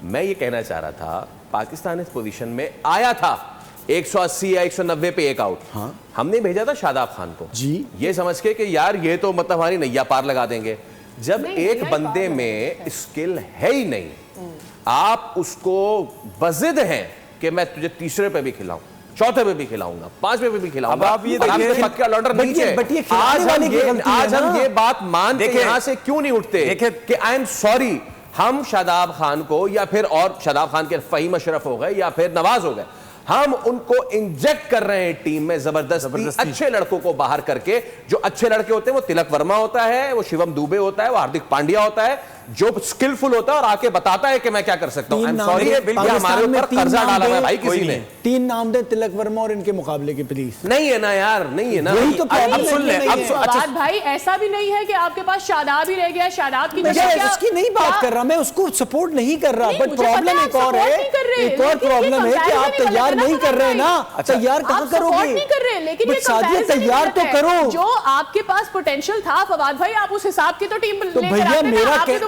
मैं ये कहना चाह रहा था, पाकिस्तान इस पोजीशन में आया था 180 या 190 पे एक आउट। हाँ। हमने भेजा था शादाब खान को जी, ये समझ के कि यार ये तो मतलब हमारी नैया पार लगा देंगे। जब एक बंदे में स्किल है ही नहीं, आप उसको बजिद हैं कि मैं तुझे तीसरे पे भी खिलाऊं, चौथे पे भी खिलाऊंगा, पांचवे पे भी खिलाऊंगा। अब आप ये देखिए, पक्का लॉन्डर नीचे। आज हम ये बात मान के यहां से क्यों नहीं उठते कि आई एम सॉरी, हम शादाब खान को या फिर और शादाब खान के फहीम अशरफ हो गए या फिर नवाज हो गए, हम उनको इंजेक्ट कर रहे हैं टीम में जबरदस्ती अच्छे लड़कों को बाहर करके। जो अच्छे लड़के होते हैं वो तिलक वर्मा होता है, वो शिवम दुबे होता है, वो हार्दिक पांड्या होता है, जो स्किलफुल होता है और आके बताता है कि मैं क्या कर सकता हूं। सॉरी, हमारे ऊपर कर्जा डाला है भाई किसी ने। 3 नाम दे तिलक वर्मा और इनके मुकाबले के, प्लीज। नहीं है ना यार, नहीं है ना। तो अब सुन ले, अच्छा भाई ऐसा भी नहीं है कि आपके पास शादाब ही रह गया। शादाब की उसकी नहीं बात कर रहा मैं, उसको सपोर्ट नहीं कर रहा, बट प्रॉब्लम एक और है, एक और प्रॉब्लम है कि आप तैयार नहीं कर रहे ना। तैयार कहाँ करोगे? नहीं कर रहे, लेकिन सादिया तैयार तो करो। जो आपके पास पोटेंशियल था फवाद भाई, आप उस हिसाब की तो टीम तो भैया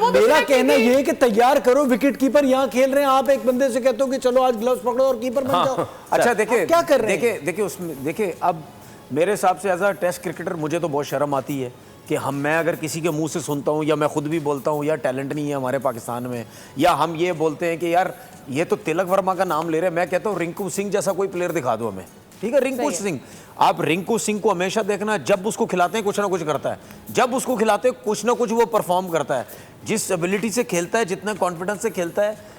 मेरा कहना ये है कि तैयार करो। विकेट कीपर यहाँ खेल रहे हैं, आप एक बंदे से कहते हो कि चलो आज ग्लव्स पकड़ो और कीपर बन जाओ। अच्छा देखिए क्या कर रहे हैं? देखिए उसमें देखिए, अब मेरे हिसाब से एज अ टेस्ट क्रिकेटर मुझे तो बहुत शर्म आती है कि मैं अगर किसी के मुंह से सुनता हूं या मैं खुद भी बोलता हूं यार टैलेंट नहीं है हमारे पाकिस्तान में, या हम ये बोलते हैं कि यार ये तो तिलक वर्मा का नाम ले रहे हैं। मैं कहता हूं रिंकू सिंह जैसा कोई प्लेयर दिखा दो हमें, ठीक है? रिंकू सिंह, आप रिंकू सिंह को हमेशा देखना, जब उसको खिलाते हैं कुछ ना कुछ करता है, जब उसको खिलाते हैं कुछ ना कुछ वो परफॉर्म करता है। जिस एबिलिटी से खेलता है, जितना कॉन्फिडेंस से खेलता है,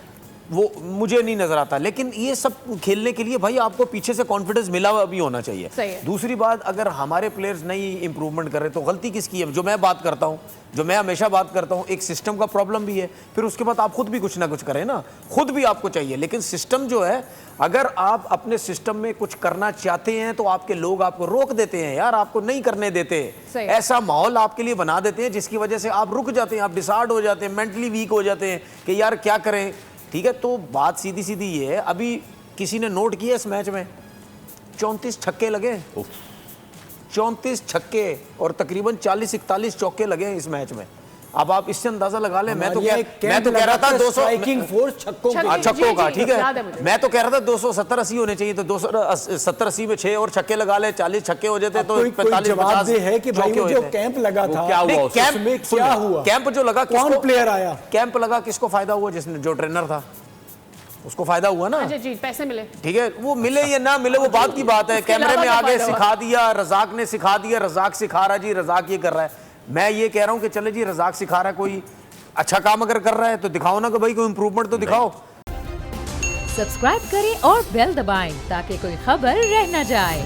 वो मुझे नहीं नजर आता। लेकिन ये सब खेलने के लिए भाई आपको पीछे से कॉन्फिडेंस मिला हुआ भी होना चाहिए। दूसरी बात, अगर हमारे प्लेयर्स नहीं इंप्रूवमेंट कर रहे तो गलती किसकी है? जो मैं बात करता हूँ, जो मैं हमेशा बात करता हूँ, एक सिस्टम का प्रॉब्लम भी है। फिर उसके बाद आप खुद भी कुछ ना कुछ करें ना, खुद भी आपको चाहिए। लेकिन सिस्टम जो है, अगर आप अपने सिस्टम में कुछ करना चाहते हैं तो आपके लोग आपको रोक देते हैं यार, आपको नहीं करने देते। ऐसा माहौल आपके लिए बना देते हैं जिसकी वजह से आप रुक जाते हैं, आप डिसऑर्ड हो जाते हैं, मेंटली वीक हो जाते हैं कि यार क्या करें। ठीक है, तो बात सीधी सीधी ये है, अभी किसी ने नोट किया इस मैच में 34 छक्के लगे, 34 छक्के और तकरीबन 40-41 चौके लगे इस मैच में। अब आप इससे अंदाजा लगा लें। मैं तो कह रहा था 200 स्ट्राइकिंग फोर्स छक्कों का, ठीक है, मैं तो कह रहा था 270-80 होने चाहिए, तो 270-80 में 6 और छक्के लगा ले, 40 छक्के हो जाते तो 45-50 है कि भाई वो जो कैंप लगा था, क्या हुआ? क्या हुआ? कैंप जो लगा, कौन प्लेयर आया? कैंप लगा, किसको फायदा हुआ? जिसने, जो ट्रेनर था उसको फायदा हुआ ना। अच्छा जी, पैसे मिले, ठीक है, वो मिले या ना मिले वो बात की बात है। कैमरे में आगे सिखा दिया, रजाक ने सिखा दिया, रजाक सिखा रहा जी, रजाक ये कर रहा है। मैं ये कह रहा हूं कि चले जी, रजाक सिखा रहा है, कोई अच्छा काम अगर कर रहा है तो दिखाओ ना कि भाई कोई इंप्रूवमेंट तो दिखाओ। सब्सक्राइब करें और बेल दबाएं ताकि कोई खबर रह न जाए।